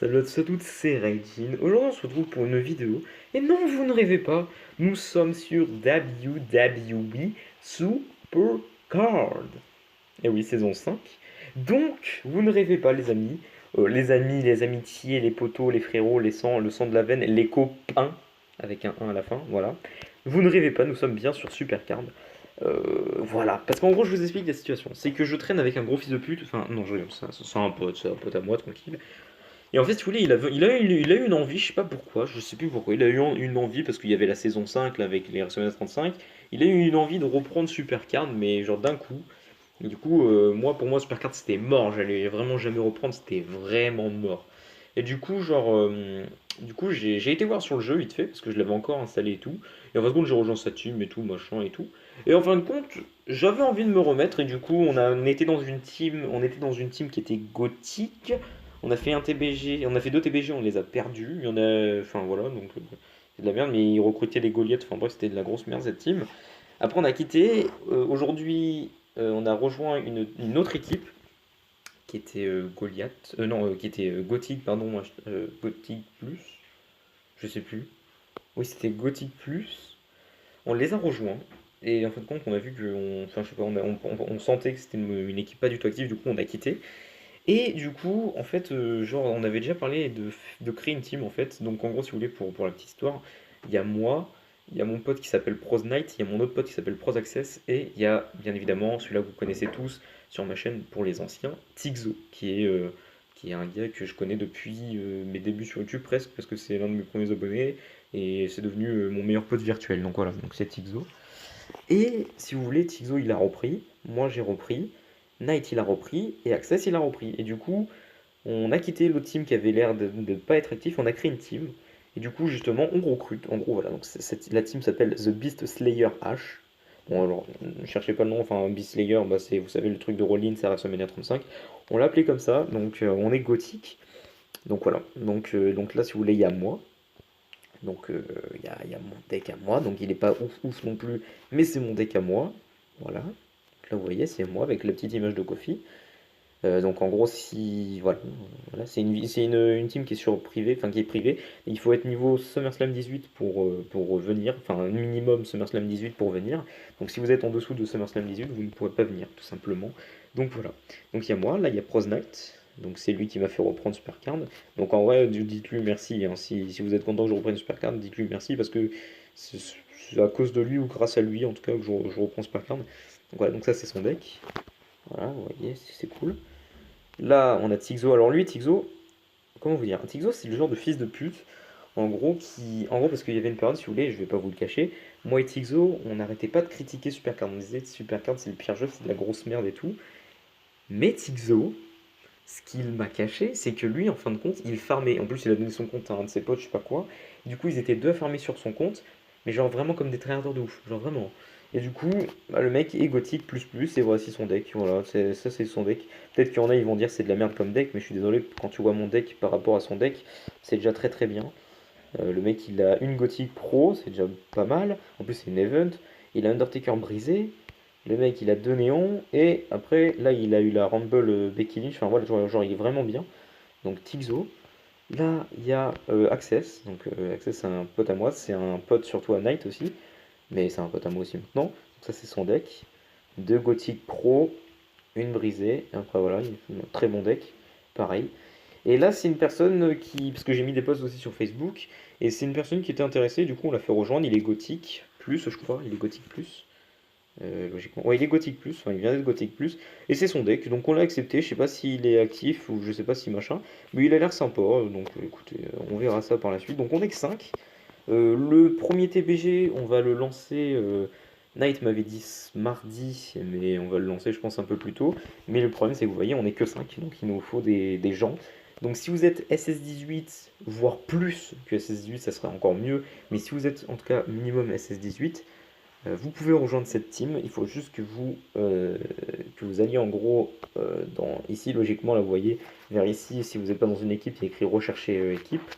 Salut à tous et à toutes, c'est Raijin. Aujourd'hui on se retrouve pour une vidéo. Et non, vous ne rêvez pas, nous sommes sur WWE Supercard. Et oui, saison 5. Donc, vous ne rêvez pas les amis. Les amis, les amitiés, les potos, les frérots, les sangs, le sang de la veine, les copains, avec un 1 à la fin, voilà. Vous ne rêvez pas, nous sommes bien sur Supercard. Voilà, parce qu'en gros, je vous explique la situation. C'est que je traîne avec un gros fils de pute. Enfin, non, je rigole, c'est un pote à moi, tranquille. Et en fait, si vous voulez, il a eu une envie, je sais pas pourquoi, je sais plus pourquoi. Il a eu une envie parce qu'il y avait la saison 5 là, avec les WrestleMania 35. Il a eu une envie de reprendre Supercard, mais genre d'un coup. Et du coup, pour moi, Supercard c'était mort. J'allais vraiment jamais reprendre, c'était vraiment mort. Et du coup, j'ai été voir sur le jeu vite fait parce que je l'avais encore installé et tout. Et en fin de compte, j'ai rejoint sa team et tout, machin et tout. Et en fin de compte, j'avais envie de me remettre et du coup, on était dans une team qui était gothique. On a fait un TBG, on a fait deux TBG, on les a perdus. Il y en a, enfin voilà, donc c'est de la merde, mais ils recrutaient des Goliaths. Enfin bref, c'était de la grosse merde cette team. Après, on a quitté. Aujourd'hui, on a rejoint une autre équipe qui était Goliath, non, qui était Gothic, pardon, Gothic Plus, je sais plus. Oui, c'était Gothic Plus. On les a rejoints. Et en fin de compte, on a vu que, enfin, je sais pas, on sentait que c'était une équipe pas du tout active, du coup, on a quitté. Et du coup, en fait, genre, on avait déjà parlé de créer une team, en fait. Donc, en gros, si vous voulez, pour la petite histoire, il y a moi, il y a mon pote qui s'appelle Pros Knight, il y a mon autre pote qui s'appelle Pros Access, et il y a, bien évidemment, celui-là que vous connaissez tous sur ma chaîne pour les anciens, Tixo, qui est un gars que je connais depuis mes débuts sur YouTube presque, parce que c'est l'un de mes premiers abonnés, et c'est devenu mon meilleur pote virtuel. Donc voilà, donc c'est Tixo. Et si vous voulez, Tixo il a repris, moi j'ai repris, Knight il a repris, et Access il a repris. Et du coup, on a quitté l'autre team qui avait l'air de ne pas être actif, on a créé une team. Et du coup, justement, on recrute. En gros, voilà, donc la team s'appelle The Beast Slayer H. Bon, alors, ne cherchez pas le nom, enfin, Beast Slayer, bah, c'est, vous savez, le truc de Rollins à WrestleMania 35. On l'a appelé comme ça, donc on est gothique. Donc voilà, donc là, si vous voulez, il y a moi. Donc il y a mon deck à moi, donc il n'est pas ouf ouf non plus, mais c'est mon deck à moi. Voilà. Donc là vous voyez, c'est moi avec la petite image de Kofi. Donc en gros, si voilà, une team qui est sur privé, enfin qui est privée. Il faut être niveau SummerSlam 18 pour venir, enfin un minimum SummerSlam 18 pour venir. Donc si vous êtes en dessous de SummerSlam 18, vous ne pourrez pas venir, tout simplement. Donc voilà. Donc il y a moi, là il y a Pros Knight, donc c'est lui qui m'a fait reprendre Supercard. Donc en vrai, dites-lui merci, hein. Si vous êtes content que je reprenne Supercard, dites-lui merci parce que c'est à cause de lui ou grâce à lui en tout cas que je reprends Supercard. Donc voilà, donc ça c'est son deck. Voilà, vous voyez, c'est cool. Là, on a Tixo. Alors lui, Tixo, comment vous dire? Tixo, c'est le genre de fils de pute, en gros, parce qu'il y avait une période, si vous voulez, je vais pas vous le cacher, moi et Tixo, on n'arrêtait pas de critiquer Supercard. On disait Supercard, c'est le pire jeu, c'est de la grosse merde et tout. Mais Tixo, ce qu'il m'a caché, c'est que lui, en fin de compte, il farmait. En plus, il a donné son compte à un de ses potes, je sais pas quoi. Du coup, ils étaient deux à farmer sur son compte, mais genre vraiment comme des tryharders de ouf. Genre vraiment. Et du coup, bah, le mec est gothique plus plus, et voici son deck. Voilà, ça c'est son deck. Peut-être qu'il y en a, ils vont dire c'est de la merde comme deck, mais je suis désolé, quand tu vois mon deck par rapport à son deck, c'est déjà très très bien. Le mec, il a une gothique pro, c'est déjà pas mal. En plus, c'est une event. Il a Undertaker brisé. Le mec, il a deux néons. Et après, là, il a eu la Rumble Becky Lynch. Enfin, voilà, genre, il est vraiment bien. Donc, Tixo. Là, il y a Access. Donc, Access, c'est un pote à moi. C'est un pote surtout à Knight aussi. Mais c'est un pote à moi aussi maintenant. Donc, ça, c'est son deck. Deux Gothic Pro. Une brisée. Et après, voilà, il fait un très bon deck. Pareil. Et là, c'est une personne qui. Parce que j'ai mis des posts aussi sur Facebook. Et c'est une personne qui était intéressée. Du coup, on l'a fait rejoindre. Il est Gothique plus, je crois. Il est Gothique plus. Logiquement. Ouais, il est Gothic Plus, enfin, il vient d'être Gothic Plus, et c'est son deck, donc on l'a accepté, je sais pas s'il est actif, ou je sais pas si machin, mais il a l'air sympa, donc écoutez, on verra ça par la suite. Donc on est que 5. Le premier TBG, on va le lancer, Knight m'avait dit mardi, mais on va le lancer je pense un peu plus tôt, mais le problème c'est que vous voyez, on est que 5, donc il nous faut des gens. Donc si vous êtes SS18, voire plus que SS18, ça serait encore mieux, mais si vous êtes en tout cas minimum SS18, vous pouvez rejoindre cette team, il faut juste que vous alliez en gros ici, logiquement, là vous voyez, vers ici, si vous n'êtes pas dans une équipe, il y a écrit rechercher équipe.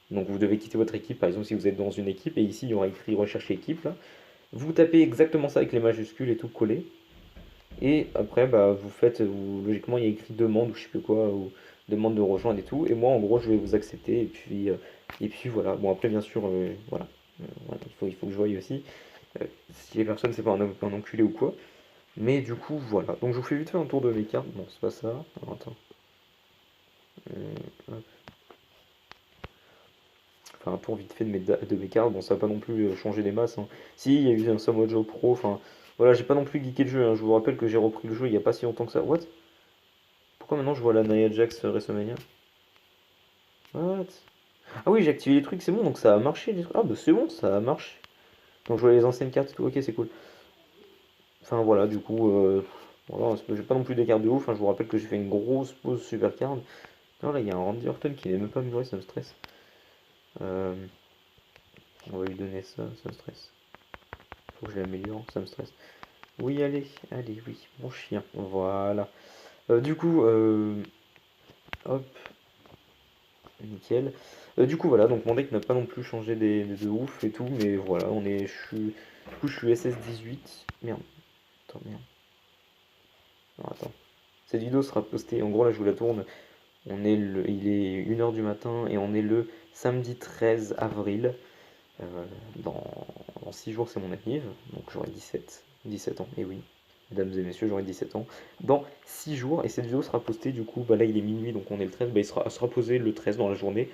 Donc vous devez quitter votre équipe, par exemple si vous êtes dans une équipe, et ici il y aura écrit rechercher équipe. Là. Vous tapez exactement ça avec les majuscules et tout collé. Et après, bah, logiquement il y a écrit demande ou je sais plus quoi, ou demande de rejoindre et tout. Et moi, en gros, je vais vous accepter. Et puis voilà. Bon, après, bien sûr, voilà. Voilà, il faut que je voie aussi. Si les personnes, c'est pas un enculé ou quoi. Mais du coup, voilà. Donc, je vous fais vite fait un tour de mes cartes. Bon, c'est pas ça. Alors, attends. Hop. Enfin, un tour vite fait de mes cartes. Bon, ça va pas non plus changer des masses, hein. Si, il y a eu un Samoa Joe Pro. Enfin, voilà, j'ai pas non plus geeké le jeu, hein. Je vous rappelle que j'ai repris le jeu il y a pas si longtemps que ça. What? Pourquoi maintenant je vois la Nia Jax WrestleMania? What? Ah oui, j'ai activé les trucs, c'est bon, donc ça a marché. Ah bah c'est bon, ça a marché. Donc je vois les anciennes cartes et tout, ok, c'est cool. Enfin voilà, du coup, voilà, j'ai pas non plus des cartes de ouf, hein. Je vous rappelle que j'ai fait une grosse pause super card. Non, là, il y a un Randy Orton qui n'est même pas muré, ça me stresse. Euh, on va lui donner ça, ça me stresse. Faut que je l'améliore, ça me stresse. Oui, allez, allez, oui, mon chien, voilà. Du coup, hop, nickel. Du coup, voilà, donc mon deck n'a pas non plus changé de ouf et tout, mais voilà, du coup, je suis SS18. Merde, attends, merde. Non, attends. Cette vidéo sera postée, en gros, là, je vous la tourne. Il est 1 h du matin et on est le samedi 13 avril. Euh, dans, dans 6 jours, c'est mon anniv, donc j'aurai 17 ans, et oui, mesdames et messieurs, j'aurai 17 ans. Dans 6 jours, et cette vidéo sera postée, du coup, bah là il est minuit, donc on est le 13, bah, elle sera posée le 13 dans la journée,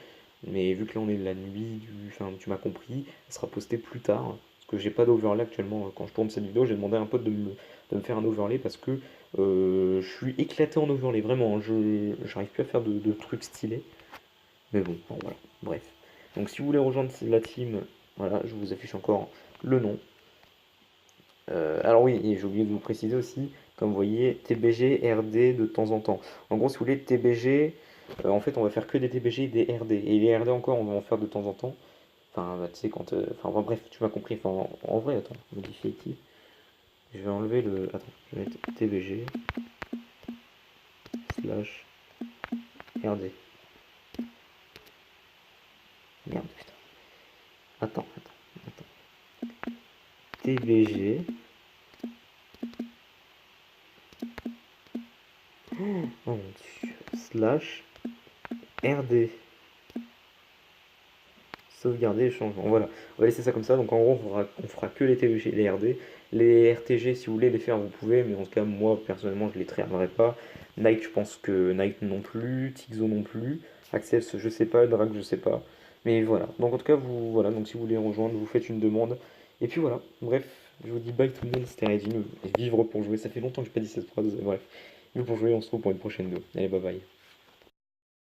mais vu que là on est la nuit, enfin tu m'as compris, elle sera postée plus tard, parce que j'ai pas d'overlay actuellement quand je tourne cette vidéo, j'ai demandé à un pote de me faire un overlay, parce que je suis éclaté en overlay, vraiment, hein. Je j'arrive plus à faire de trucs stylés, mais bon, voilà, bref. Donc si vous voulez rejoindre la team, voilà, je vous affiche encore le nom. Alors oui, et j'ai oublié de vous préciser aussi, comme vous voyez, TBG, RD de temps en temps. En gros, si vous voulez, TBG, en fait, on va faire que des TBG et des RD. Et les RD encore, on va en faire de temps en temps. Enfin, bah, tu sais, quand... Enfin, bon, bref, tu m'as compris. Enfin, en vrai, attends, modifier qui? Je vais enlever le... Attends, je vais mettre TBG slash RD. Merde, putain. Attends. TBG... Oh mon dieu. Slash RD. Sauvegarder les changements. Voilà, on va laisser ça comme ça. Donc en gros, on fera que les TVG et les RD. Les RTG, si vous voulez les faire, vous pouvez, mais en tout cas, moi personnellement, je les traînerai pas. Nike, je pense que Nike non plus, Tixo non plus. Access, je sais pas, Drag, je sais pas. Mais voilà. Donc en tout cas, voilà. Donc si vous voulez rejoindre, vous faites une demande. Et puis voilà. Bref, je vous dis bye tout le monde. C'était Redim. Vivre pour jouer. Ça fait longtemps que j'ai pas dit cette phrase. Bref, vivre pour jouer. On se retrouve pour une prochaine vidéo. Allez, bye bye.